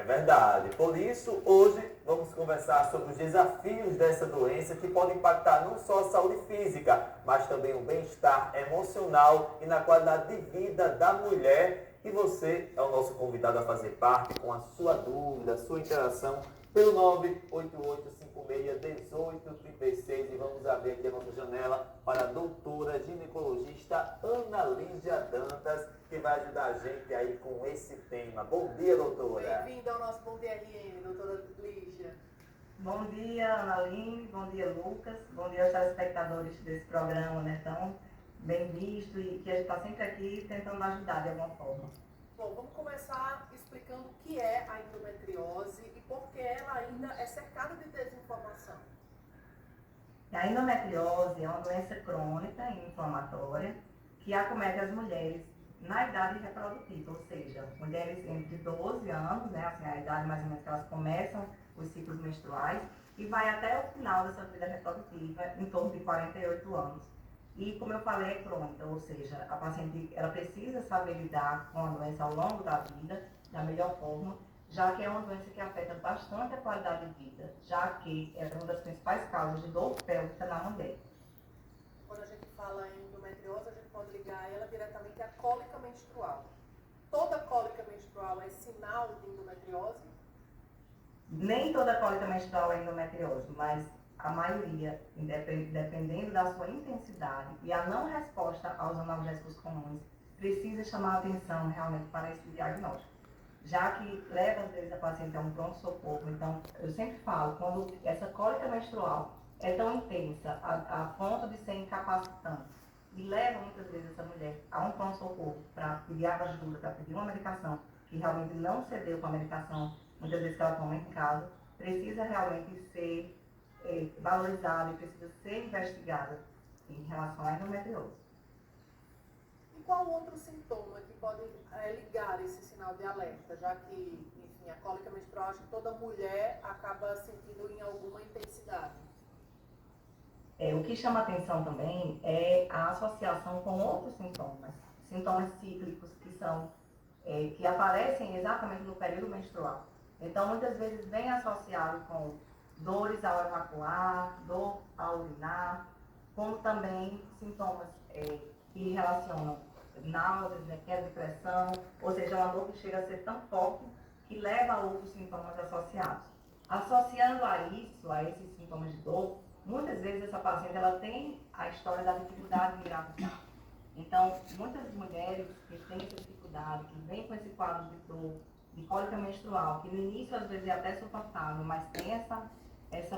verdade. Por isso, hoje vamos conversar sobre os desafios dessa doença que podem impactar não só a saúde física, mas também o bem-estar emocional e na qualidade de vida da mulher. E você é o nosso convidado a fazer parte com a sua dúvida, a sua interação pelo 988561836 e vamos abrir aqui a nossa janela para a doutora ginecologista Ana Lígia Dantas, que vai ajudar a gente aí com esse tema. Bom dia, doutora. Bem-vinda ao nosso Bom Dia RN, doutora Lígia. Bom dia, Analine, bom dia, Lucas, bom dia aos telespectadores desse programa, né, tão bem visto e que a gente está sempre aqui tentando ajudar de alguma forma. Bom, vamos começar explicando o que é a endometriose e por que ela ainda é cercada de desinformação. A endometriose é uma doença crônica e inflamatória que acomete as mulheres na idade reprodutiva, ou seja, mulheres entre 12 anos, né, assim, a idade mais ou menos que elas começam os ciclos menstruais, e vai até o final dessa vida reprodutiva, em torno de 48 anos. E, como eu falei, é crônica, ou seja, a paciente ela precisa saber lidar com a doença ao longo da vida, da melhor forma, já que é uma doença que afeta bastante a qualidade de vida, já que é uma das principais causas de dor pélvica na mulher. Quando a gente fala em endometriose, a gente pode ligar ela diretamente à cólica menstrual. Toda cólica menstrual é sinal de endometriose? Nem toda cólica menstrual é endometriose, mas a maioria, dependendo da sua intensidade e a não resposta aos analgésicos comuns, precisa chamar a atenção realmente para esse diagnóstico. Já que leva às vezes a paciente a um pronto-socorro, então eu sempre falo, quando essa cólica menstrual é tão intensa a ponto de ser incapacitante e leva muitas vezes essa mulher a um pronto-socorro para pedir ajuda, para pedir uma medicação que realmente não cedeu com a medicação, muitas vezes que ela toma em casa, precisa realmente ser valorizada e precisa ser investigada em relação à endometriose. E qual outro sintoma que pode ligar esse sinal de alerta, já que, enfim, a cólica menstrual, acho que toda mulher acaba sentindo em alguma intensidade? O que chama atenção também é a associação com outros sintomas cíclicos que aparecem exatamente no período menstrual. Então, muitas vezes vem associado com dores ao evacuar, dor ao urinar, como também sintomas que relacionam náuseas, né, queda de pressão, ou seja, uma dor que chega a ser tão forte que leva a outros sintomas associados. Associando a isso, a esses sintomas de dor, muitas vezes essa paciente ela tem a história da dificuldade de engravidar. Então, muitas mulheres que têm essa dificuldade, que vêm com esse quadro de dor, de cólica menstrual, que no início às vezes é até suportável, mas tem essa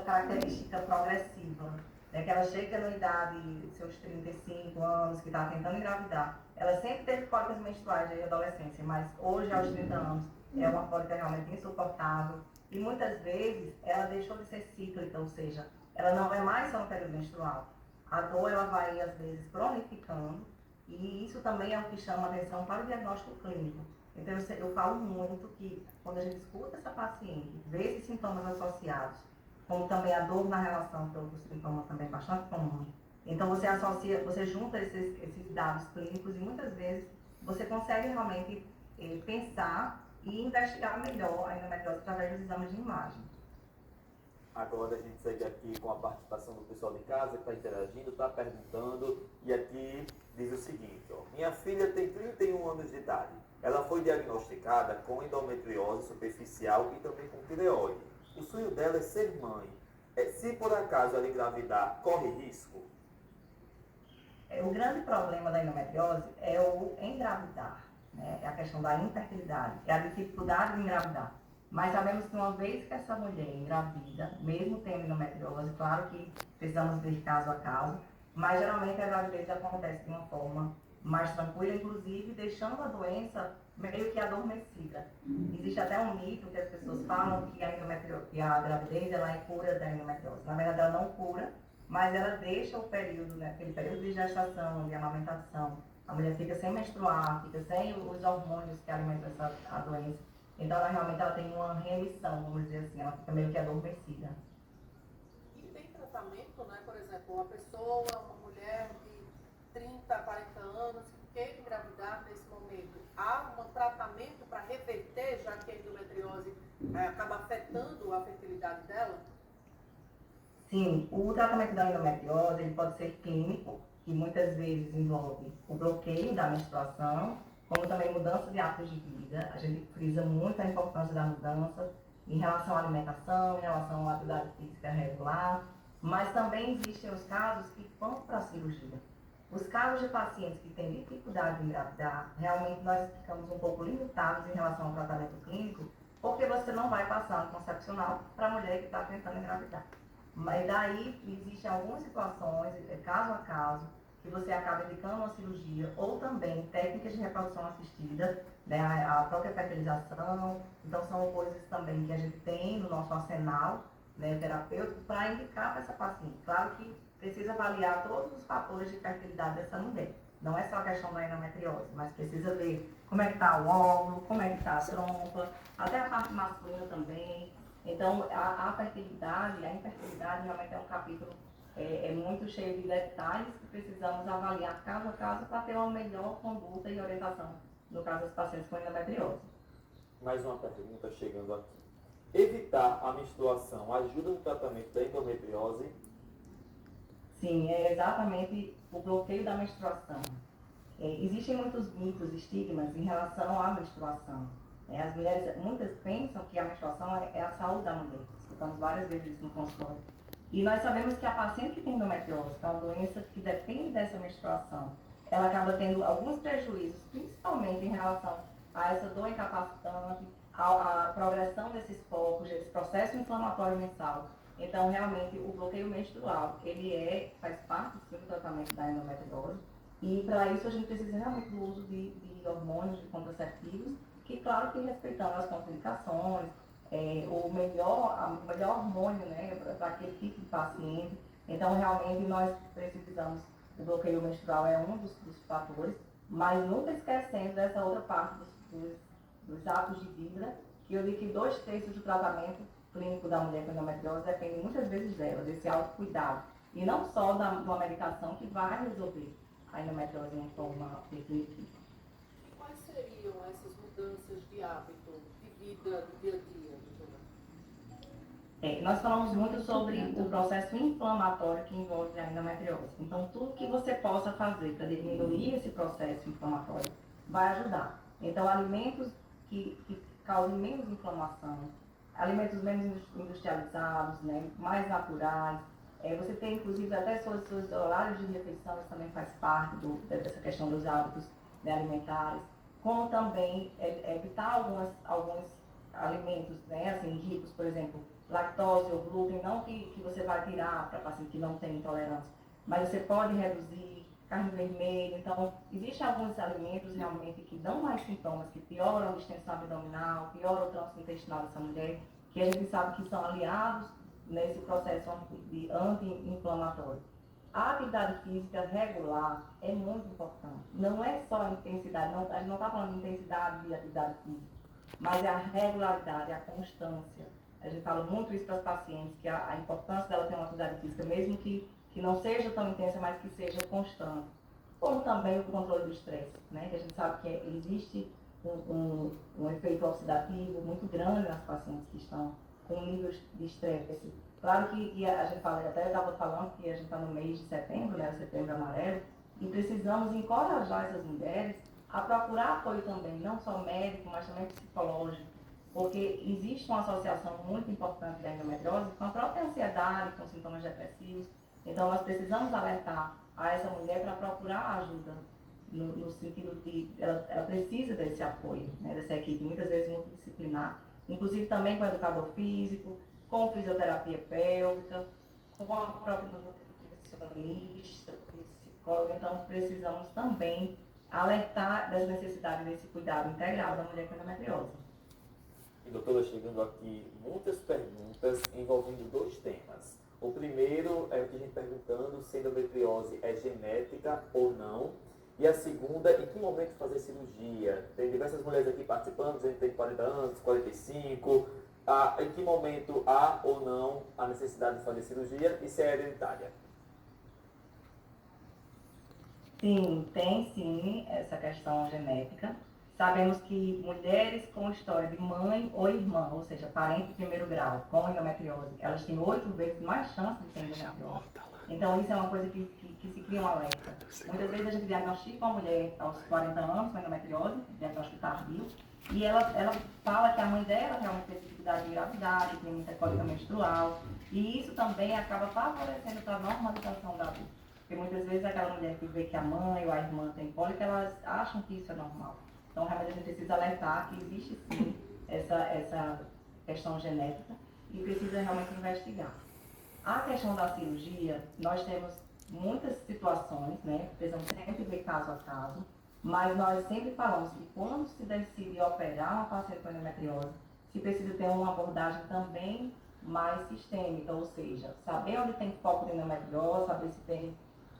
característica progressiva, né, que ela chega na idade de seus 35 anos, que está tentando engravidar. Ela sempre teve cólicas menstruais desde a adolescência, mas hoje, aos 30 anos, é uma cólica realmente insuportável. E muitas vezes ela deixou de ser cíclica, ou seja, ela não é mais só no período menstrual. A dor ela vai, às vezes, cronificando, e isso também é o que chama atenção para o diagnóstico clínico. Então, eu falo muito que quando a gente escuta essa paciente, vê esses sintomas associados, como também a dor na relação, que é outro sintoma também bastante comum. Então, você junta esses dados clínicos e muitas vezes você consegue realmente pensar e investigar melhor a endometriose através dos exames de imagem. Agora a gente segue aqui com a participação do pessoal de casa que está interagindo, está perguntando, e aqui diz o seguinte, ó, minha filha tem 31 anos de idade, ela foi diagnosticada com endometriose superficial e também com tireoide. O sonho dela é ser mãe. Se por acaso ela engravidar, corre risco? O grande problema da endometriose é o engravidar, né? É a questão da infertilidade, é a dificuldade de engravidar. Mas sabemos que uma vez que essa mulher engravida, mesmo tendo endometriose, claro que precisamos ver caso a caso, mas geralmente a gravidez acontece de uma forma mais tranquila, inclusive deixando a doença meio que adormecida. Existe até um mito que as pessoas falam que a gravidez ela é cura da endometriose. Na verdade, ela não cura, mas ela deixa o período, né, aquele período de gestação, de amamentação. A mulher fica sem menstruar, fica sem os hormônios que alimentam a doença. Então, ela tem uma remissão, vamos dizer assim, ela fica meio que adormecida. E tem tratamento, né? Por exemplo, uma pessoa, uma mulher de 30, 40 anos, que quer engravidar nesse momento, há um tratamento para reverter, já que a endometriose acaba afetando a fertilidade dela? Sim, o tratamento da endometriose ele pode ser clínico, que muitas vezes envolve o bloqueio da menstruação, como também mudança de hábitos de vida. A gente frisa muito a importância da mudança em relação à alimentação, em relação à atividade física regular, mas também existem os casos que vão para a cirurgia. Os casos de pacientes que têm dificuldade em engravidar, realmente nós ficamos um pouco limitados em relação ao tratamento clínico, porque você não vai passar anticoncepcional para a mulher que está tentando engravidar. Mas daí existem algumas situações, caso a caso, que você acaba indicando uma cirurgia ou também técnicas de reprodução assistida, né, a própria fertilização. Então são coisas também que a gente tem no nosso arsenal, né, terapêutico para indicar para essa paciente. Claro que precisa avaliar todos os fatores de fertilidade dessa mulher. Não é só a questão da endometriose, mas precisa ver como é que está o óvulo, como é que está a trompa, até a parte masculina também. Então, a fertilidade, a infertilidade realmente é um capítulo muito cheio de detalhes que precisamos avaliar caso a caso para ter uma melhor conduta e orientação, no caso dos pacientes com endometriose. Mais uma pergunta chegando aqui. Evitar a menstruação ajuda no tratamento da endometriose? Sim, é exatamente o bloqueio da menstruação. Existem muitos mitos, estigmas em relação à menstruação. As mulheres, muitas pensam que a menstruação é a saúde da mulher. Escutamos várias vezes isso no consultório. E nós sabemos que a paciente que tem endometriose, que é uma doença que depende dessa menstruação, ela acaba tendo alguns prejuízos, principalmente em relação a essa dor incapacitante, à progressão desses focos, desse processo inflamatório mensal. Então, realmente, o bloqueio menstrual, ele faz parte sim, do tratamento da endometriose. E para isso a gente precisa realmente do uso de hormônios, de contraceptivos, que claro que respeitando as contraindicações, o melhor hormônio, né, para aquele tipo de paciente. Então, realmente, nós precisamos, o bloqueio menstrual é um dos fatores, mas nunca esquecendo dessa outra parte dos hábitos de vida, que eu digo que 2/3 do tratamento clínico da mulher com endometriose depende muitas vezes dela, desse autocuidado. E não só de uma medicação que vai resolver a endometriose em forma definitiva. Quais seriam essas mudanças de hábito, de vida, do dia a dia, doutora? Nós falamos muito sobre o processo inflamatório que envolve a endometriose. Então, tudo que você possa fazer para diminuir esse processo inflamatório vai ajudar. Então, alimentos que causem menos inflamação, alimentos menos industrializados, né, mais naturais. Você tem, inclusive, até seus horários de refeição, isso também faz parte dessa questão dos hábitos, né, alimentares. Como também evitar alguns alimentos, né, assim, ricos, por exemplo, lactose ou glúten, não que você vai tirar para paciente que não tem intolerância, mas você pode reduzir carne vermelha. Então, existem alguns alimentos realmente que dão mais sintomas, que pioram a distensão abdominal, pioram o trânsito intestinal dessa mulher, que a gente sabe que são aliados nesse processo anti-inflamatório. A atividade física regular é muito importante. Não é só a intensidade, a gente não está falando de intensidade de atividade física, mas é a regularidade, a constância. A gente fala muito isso para os pacientes, que a importância dela ter uma atividade física, mesmo que não seja tão intensa, mas que seja constante. Como também o controle do estresse, né? Que a gente sabe que existe um efeito oxidativo muito grande nas pacientes que estão com níveis de estresse. Claro que a gente fala, até eu estava falando que a gente está no mês de setembro, né? O setembro amarelo, e precisamos encorajar essas mulheres a procurar apoio também, não só médico, mas também psicológico, porque existe uma associação muito importante da endometriose com a própria ansiedade, com sintomas depressivos. Então, nós precisamos alertar a essa mulher para procurar ajuda, no sentido de ela precisa desse apoio, né, dessa equipe, muitas vezes multidisciplinar, inclusive também com o educador físico, com fisioterapia pélvica, com a própria nutricionista, psicóloga. Então, precisamos também alertar das necessidades desse cuidado integral da mulher com endometriose. E doutora, chegando aqui muitas perguntas envolvendo 2 temas. O primeiro é o que a gente perguntando se a endometriose é genética ou não. E a segunda, em que momento fazer cirurgia? Tem diversas mulheres aqui participando, a gente tem 40 anos, 45. Em que momento há ou não a necessidade de fazer cirurgia e se é hereditária? Sim, tem sim essa questão genética. Sabemos que mulheres com história de mãe ou irmã, ou seja, parente de primeiro grau, com endometriose, elas têm 8 vezes mais chance de ter endometriose. Então, isso é uma coisa que se cria um alerta. Muitas vezes a gente diagnostica uma mulher aos 40 anos com endometriose, diagnóstico tardio, e ela fala que a mãe dela realmente tem dificuldade de engravidar, que tem muita cólica menstrual, e isso também acaba favorecendo para a normalização da dor. Porque muitas vezes aquela mulher que vê que a mãe ou a irmã tem cólica, elas acham que isso é normal. Então, realmente a gente precisa alertar que existe sim essa questão genética e precisa realmente investigar. A questão da cirurgia, nós temos muitas situações, né? Precisamos sempre ver caso a caso, mas nós sempre falamos que quando se decide operar uma paciente com endometriose, se precisa ter uma abordagem também mais sistêmica, ou seja, saber onde tem foco de endometriose, saber se tem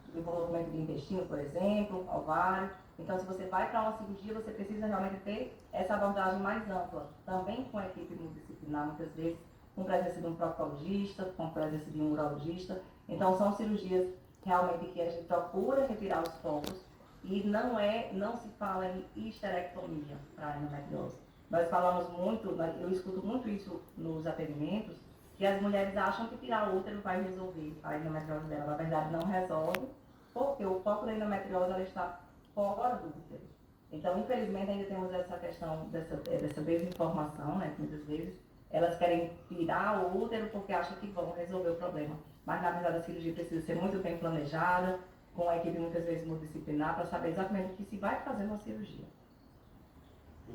desenvolvimento de intestino, por exemplo, ovário. Então, se você vai para uma cirurgia, você precisa realmente ter essa abordagem mais ampla, também com a equipe multidisciplinar, muitas vezes com presença de um proctologista, com presença de um urologista. Então, são cirurgias realmente que a gente procura retirar os focos e não se fala em histerectomia para a endometriose. Nós falamos muito, eu escuto muito isso nos atendimentos, que as mulheres acham que tirar o útero vai resolver a endometriose dela. Na verdade, não resolve, porque o foco da endometriose ela está fora do útero. Então, infelizmente, ainda temos essa questão dessa desinformação, né? Muitas vezes elas querem tirar o útero porque acham que vão resolver o problema. Mas, na verdade, a cirurgia precisa ser muito bem planejada, com a equipe muitas vezes multidisciplinar, para saber exatamente o que se vai fazer na cirurgia.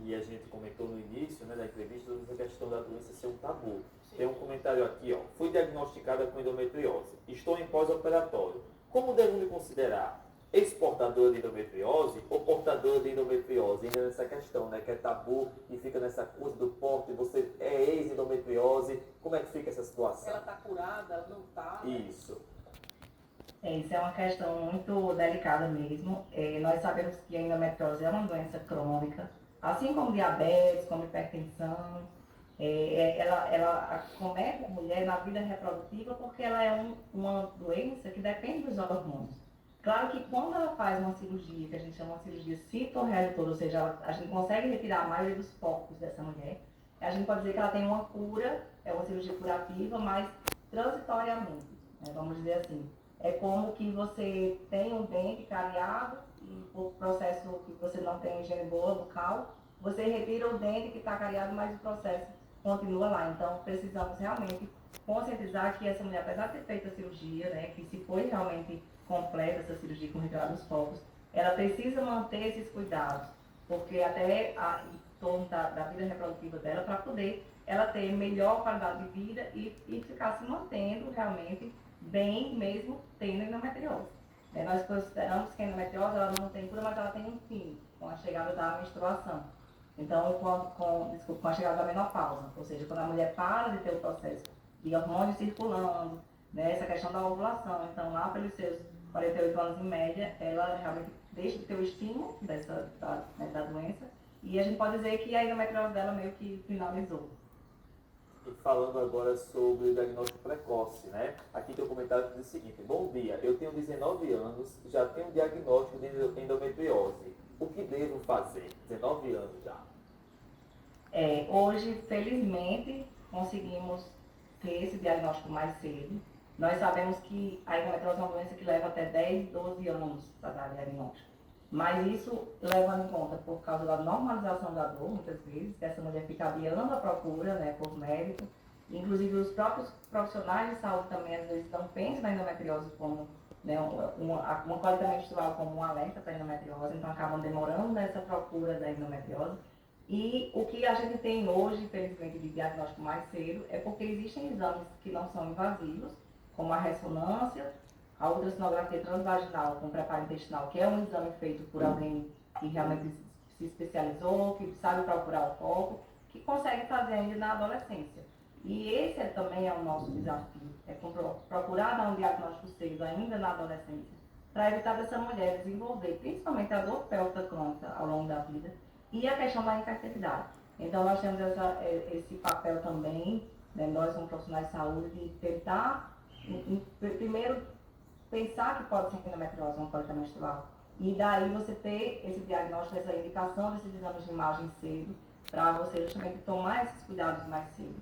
E a gente comentou no início, né, da entrevista sobre a questão da doença ser um tabu. Tem um comentário aqui, ó. Fui diagnosticada com endometriose. Estou em pós-operatório. Como devo me considerar? Ex-portadora de endometriose ou portadora de endometriose? Ainda nessa questão, né, que é tabu e fica nessa coisa do porte, você é ex-endometriose. Como é que fica essa situação? Ela está curada, ela não está? Isso. Isso é uma questão muito delicada mesmo. Nós sabemos que a endometriose é uma doença crônica, assim como diabetes, como hipertensão. Ela acomete a mulher na vida reprodutiva porque ela é uma doença que depende dos hormônios. Claro que quando ela faz uma cirurgia, que a gente chama de cirurgia citorredutora, ou seja, a gente consegue retirar a maioria dos focos dessa mulher, a gente pode dizer que ela tem uma cura, é uma cirurgia curativa, mas transitoriamente, né, vamos dizer assim. É como que você tem um dente cariado e por processo que você não tem higiene boa bucal, você retira o dente que está cariado, mas o processo continua lá. Então, precisamos realmente conscientizar que essa mulher, apesar de ter feito a cirurgia, né, que se foi realmente completa essa cirurgia com retirada dos focos, ela precisa manter esses cuidados, porque até em torno da vida reprodutiva dela, para poder ela ter melhor qualidade de vida e ficar se mantendo realmente bem, mesmo tendo endometriose. Nós consideramos que a endometriose ela não tem cura, mas ela tem um fim, com a chegada da menstruação. Então, com a chegada da menopausa, ou seja, quando a mulher para de ter o processo de hormônios circulando, né, essa questão da ovulação. Então, lá pelos seus 48 anos em média, ela realmente deixa de ter o estímulo da doença, e a gente pode dizer que a endometriose dela meio que finalizou. E falando agora sobre o diagnóstico precoce, né? Aqui tem um comentário que diz o seguinte: bom dia, eu tenho 19 anos, já tenho diagnóstico de endometriose. O que devo fazer? 19 anos já. Hoje, felizmente, conseguimos ter esse diagnóstico mais cedo. Nós sabemos que a endometriose é uma doença que leva até 10, 12 anos para dar diagnóstico. Mas isso levando em conta por causa da normalização da dor, muitas vezes, que essa mulher fica adiando a procura, né, por médico. Inclusive, os próprios profissionais de saúde também, às vezes, não pensam na endometriose como, né, uma cólica menstrual como um alerta para a endometriose, então acabam demorando nessa procura da endometriose. E o que a gente tem hoje, infelizmente, de diagnóstico mais cedo, é porque existem exames que não são invasivos, como a ressonância, a ultrassonografia transvaginal com preparo intestinal, que é um exame feito por alguém que realmente se especializou, que sabe procurar o foco, que consegue fazer ainda na adolescência. E esse também é o nosso desafio, é procurar dar um diagnóstico cedo ainda na adolescência, para evitar dessa mulher desenvolver, principalmente a dor pélvica crônica ao longo da vida e a questão da infertilidade. Então nós temos esse papel também, né, nós como profissionais de saúde, de tentar, primeiro, pensar que pode ser endometriose, uma cólica menstrual, E daí você ter esse diagnóstico, essa indicação desses exames de imagem cedo, para você justamente tomar esses cuidados mais cedo.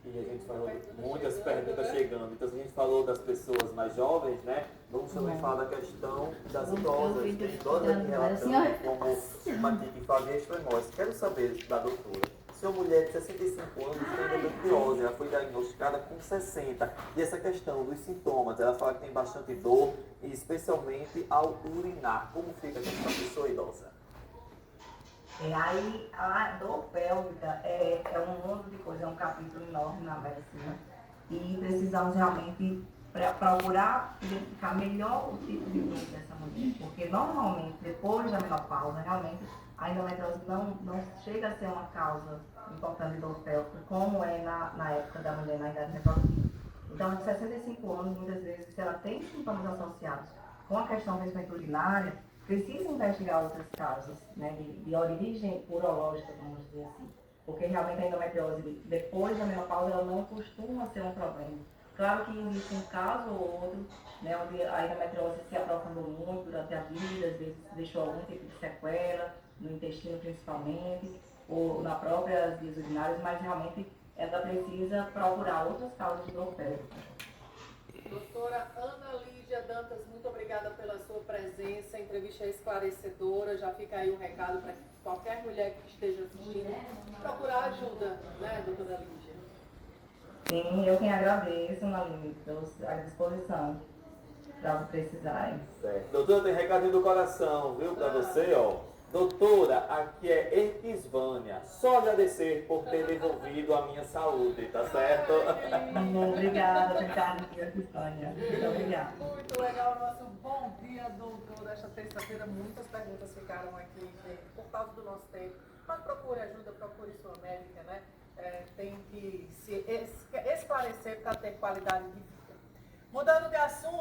E a gente falou muitas perguntas chegando. Então, se a gente falou das pessoas mais jovens, né? Vamos também falar da questão das idosas. Tem idosas que relatam como hematite inflamável e extremose. Quero saber da doutora. Se uma mulher de 65 anos tem endometriose, ela foi diagnosticada com 60. E essa questão dos sintomas, ela fala que tem bastante dor, e especialmente ao urinar. Como fica com uma pessoa idosa? Aí a dor pélvica é um mundo de coisa, é um capítulo enorme na medicina. E precisamos realmente procurar identificar melhor o tipo de dor dessa mulher. Porque normalmente, depois da menopausa, realmente a endometriose não chega a ser uma causa importante de dor pélvica, como é na época da mulher na idade reprodutiva. Então, de 65 anos, muitas vezes, se ela tem sintomas associados com a questão da respeito urinária, precisa investigar outras causas, né, de origem urológica, vamos dizer assim. Porque realmente a endometriose, depois da menopausa, ela não costuma ser um problema. Claro que existe um caso ou outro, né, onde a endometriose se aprofundou muito durante a vida, às vezes deixou algum tipo de sequela, no intestino principalmente, ou na própria vias urinárias, mas realmente ela precisa procurar outras causas de dor pélvica. Doutora Ana Lídia Dantas, muito obrigada pela sua presença, a entrevista é esclarecedora, já fica aí o recado para qualquer mulher que esteja assistindo procurar ajuda, né, doutora Lídia? Sim, eu quem agradeço, Naline, à disposição, para precisarem. Certo. Doutora, tem recadinho do coração, viu, para você, ó. Doutora, aqui é Erquisvânia. Só agradecer por ter devolvido a minha saúde, tá certo? Obrigada, Erquisvânia. Muito obrigada. Muito legal o nosso bom dia, doutor. Esta terça-feira muitas perguntas ficaram aqui, gente, por causa do nosso tempo. Mas procure ajuda, procure sua médica, né? Tem que se esclarecer para ter qualidade de vida. Mudando de assunto.